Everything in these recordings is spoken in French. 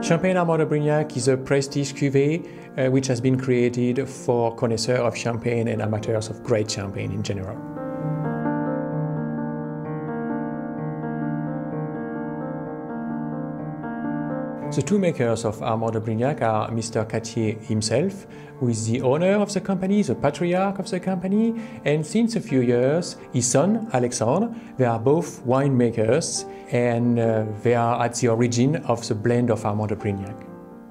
Champagne Armand de Brignac is a prestige cuvée which has been created for connoisseurs of champagne and amateurs of great champagne in general. The two makers of Armand de Brignac are Mr. Cattier himself, who is the owner of the company, the patriarch of the company, and since a few years, his son, Alexandre. They are both winemakers and they are at the origin of the blend of Armand de Brignac.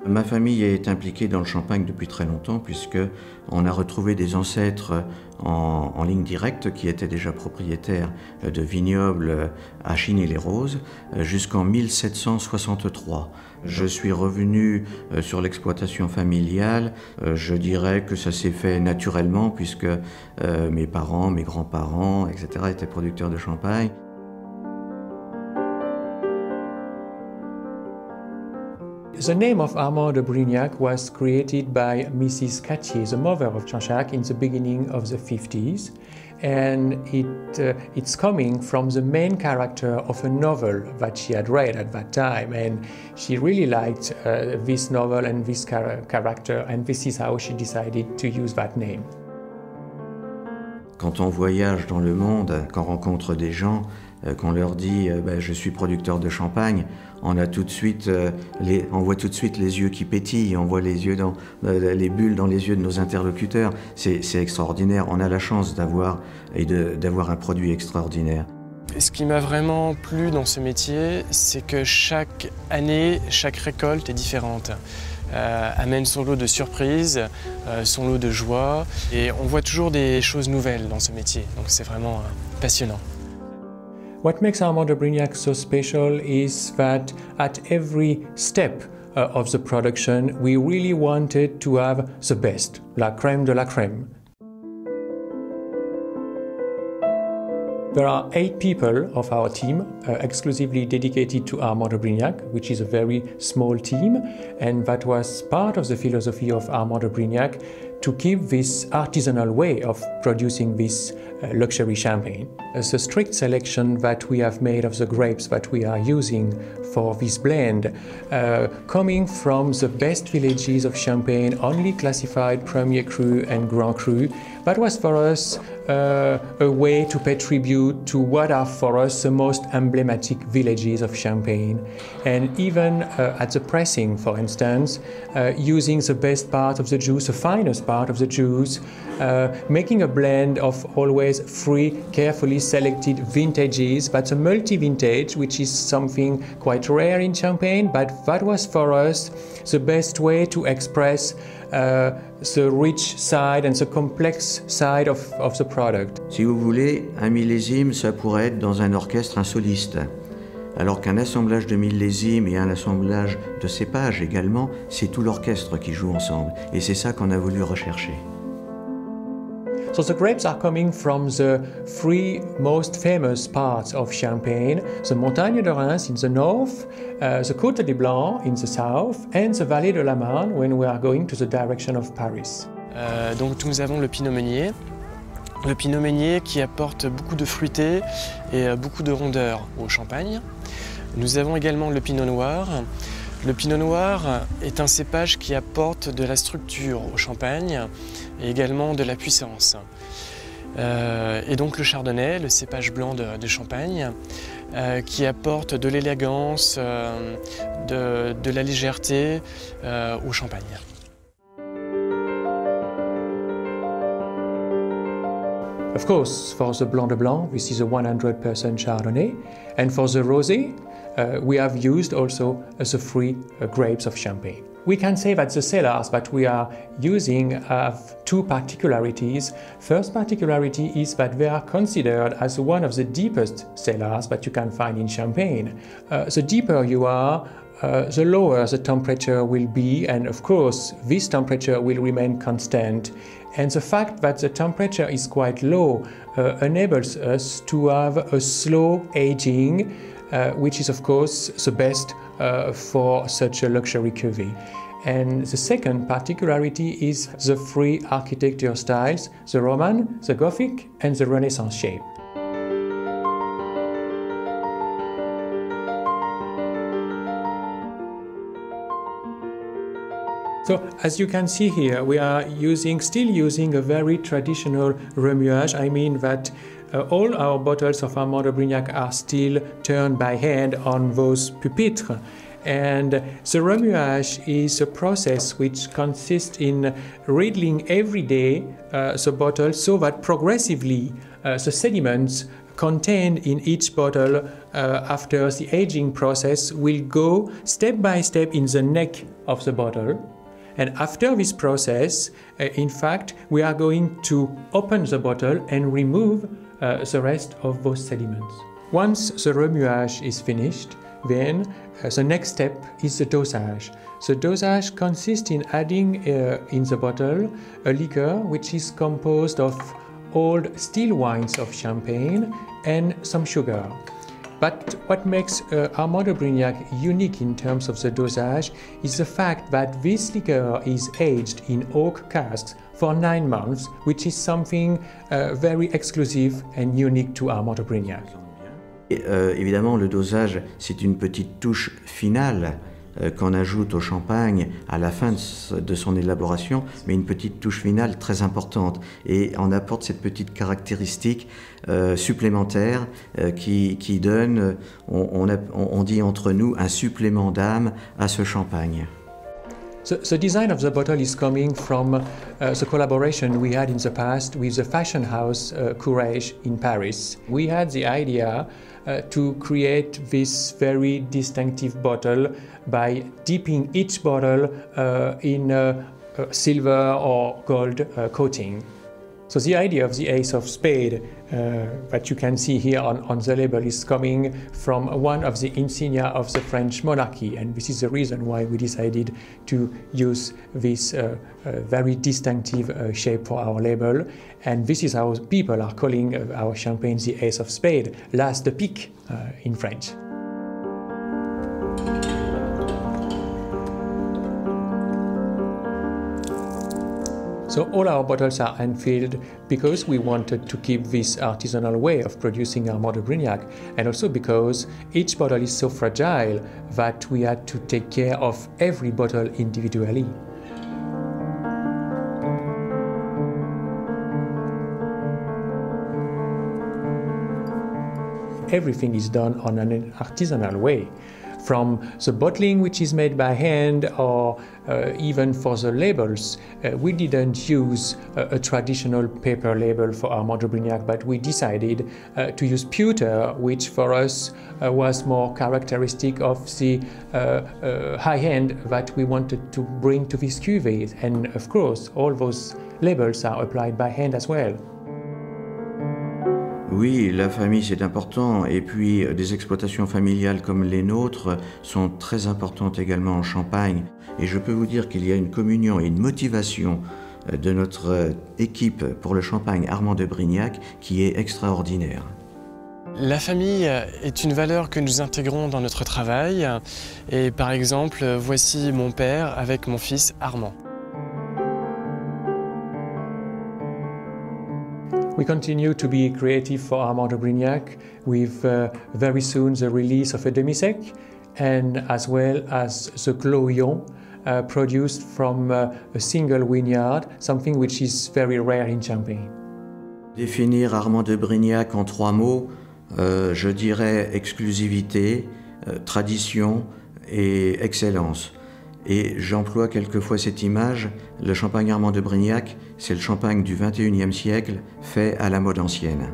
Ma famille est impliquée dans le champagne depuis très longtemps puisqu'on a retrouvé des ancêtres en ligne directe qui étaient déjà propriétaires de vignobles à Chigny-les-Roses jusqu'en 1763. Je suis revenu sur l'exploitation familiale. Je dirais que ça s'est fait naturellement puisque mes parents, mes grands-parents, etc. étaient producteurs de champagne. The name of Armand de Brignac was created by Mrs. Cattier, the mother of Jean-Jacques, in the beginning of the 50s, and it's coming from the main character of a novel that she had read at that time, and she really liked this novel and this character, and this is how she decided to use that name. Quand on voyage dans le monde, qu'on rencontre des gens, qu'on leur dit je suis producteur de champagne, on voit tout de suite les yeux qui pétillent, on voit les bulles dans les yeux de nos interlocuteurs. C'est extraordinaire, on a la chance d'avoir un produit extraordinaire. Ce qui m'a vraiment plu dans ce métier, c'est que chaque année, chaque récolte est différente. Amène son lot de surprises, son lot de joie, et on voit toujours des choses nouvelles dans ce métier, donc c'est vraiment passionnant. What makes Armand de Brignac so special is that at every step of the production, we really wanted to have the best, la crème de la crème. There are 8 people of our team exclusively dedicated to Armand de Brignac, which is a very small team, and that was part of the philosophy of Armand de Brignac to keep this artisanal way of producing this luxury champagne. The strict selection that we have made of the grapes that we are using for this blend, coming from the best villages of Champagne, only classified Premier Cru and Grand Cru, that was for us a way to pay tribute to what are for us the most emblematic villages of Champagne. And even at the pressing, for instance, using the best part of the juice, the finest part of the juice, making a blend of always 3 carefully selected vintages. That's a multi-vintage, which is something quite rare in Champagne, but that was for us the best way to express the rich side and the complex side of the product. Si vous voulez, un millésime, ça pourrait être dans un orchestre un soliste. Alors qu'un assemblage de millésimes et un assemblage de cépages également, c'est tout l'orchestre qui joue ensemble. Et c'est ça qu'on a voulu rechercher. So the grapes are coming from the 3 most famous parts of Champagne, the Montagne de Reims in the north, the Côte des Blancs in the south, and the Vallée de la Marne when we are going to the direction of Paris. Donc nous avons le Pinot Meunier. Le Pinot Meunier qui apporte beaucoup de fruité et beaucoup de rondeur au champagne. Nous avons également le Pinot Noir. Le Pinot Noir est un cépage qui apporte de la structure au champagne et également de la puissance. Et donc le Chardonnay, le cépage blanc de Champagne, qui apporte de l'élégance, de la légèreté au champagne. Of course, for the Blanc de Blanc, this is a 100% Chardonnay, and for the Rosé, we have used also the 3 grapes of Champagne. We can say that the cellars that we are using have 2 particularities. First particularity is that they are considered as one of the deepest cellars that you can find in Champagne. The deeper you are, the lower the temperature will be, and of course this temperature will remain constant. And the fact that the temperature is quite low enables us to have a slow aging, which is of course the best for such a luxury cuvée. And the second particularity is the 3 architecture styles, the Roman, the Gothic and the Renaissance shape. So, as you can see here, we are still using a very traditional remuage. I mean that all our bottles of Armand de Brignac are still turned by hand on those pupitres. And the remuage is a process which consists in riddling every day the bottle so that progressively the sediments contained in each bottle after the aging process will go step by step in the neck of the bottle. And after this process, in fact, we are going to open the bottle and remove the rest of those sediments. Once the remuage is finished, then the next step is the dosage. The dosage consists in adding in the bottle a liquor which is composed of old still wines of Champagne and some sugar. But what makes Armand de Brignac unique in terms of the dosage is the fact that this liquor is aged in oak casks for 9 months, which is something very exclusive and unique to Armand de Brignac. Évidemment, le dosage, c'est une petite touche finale qu'on ajoute au champagne à la fin de son élaboration, mais une petite touche finale très importante. Et on apporte cette petite caractéristique supplémentaire qui donne, on dit entre nous, un supplément d'âme à ce champagne. The design of the bottle is coming from the collaboration we had in the past with the fashion house Courage in Paris. We had the idea to create this very distinctive bottle by dipping each bottle in a silver or gold coating. So the idea of the ace of spade that you can see here on the label is coming from one of the insignia of the French monarchy, and this is the reason why we decided to use this very distinctive shape for our label, and this is how people are calling our champagne the ace of spade, l'as de pique in French. So all our bottles are hand-filled because we wanted to keep this artisanal way of producing Armand de Brignac, and also because each bottle is so fragile that we had to take care of every bottle individually. Everything is done on an artisanal way. From the bottling, which is made by hand, or even for the labels, we didn't use a traditional paper label for Armand de Brignac, but we decided to use pewter, which for us was more characteristic of the high end that we wanted to bring to this cuvée. And of course, all those labels are applied by hand as well. Oui, la famille c'est important, et puis des exploitations familiales comme les nôtres sont très importantes également en Champagne. Et je peux vous dire qu'il y a une communion et une motivation de notre équipe pour le Champagne Armand de Brignac qui est extraordinaire. La famille est une valeur que nous intégrons dans notre travail. Et par exemple, voici mon père avec mon fils Armand. We continue to be creative for Armand de Brignac with very soon the release of a demi-sec, and as well as the Cloyon produced from a single vineyard, something which is very rare in Champagne. Définir Armand de Brignac en 3 mots, je dirais exclusivité, tradition et excellence. Et j'emploie quelquefois cette image, le champagne Armand de Brignac, c'est le champagne du XXIe siècle fait à la mode ancienne.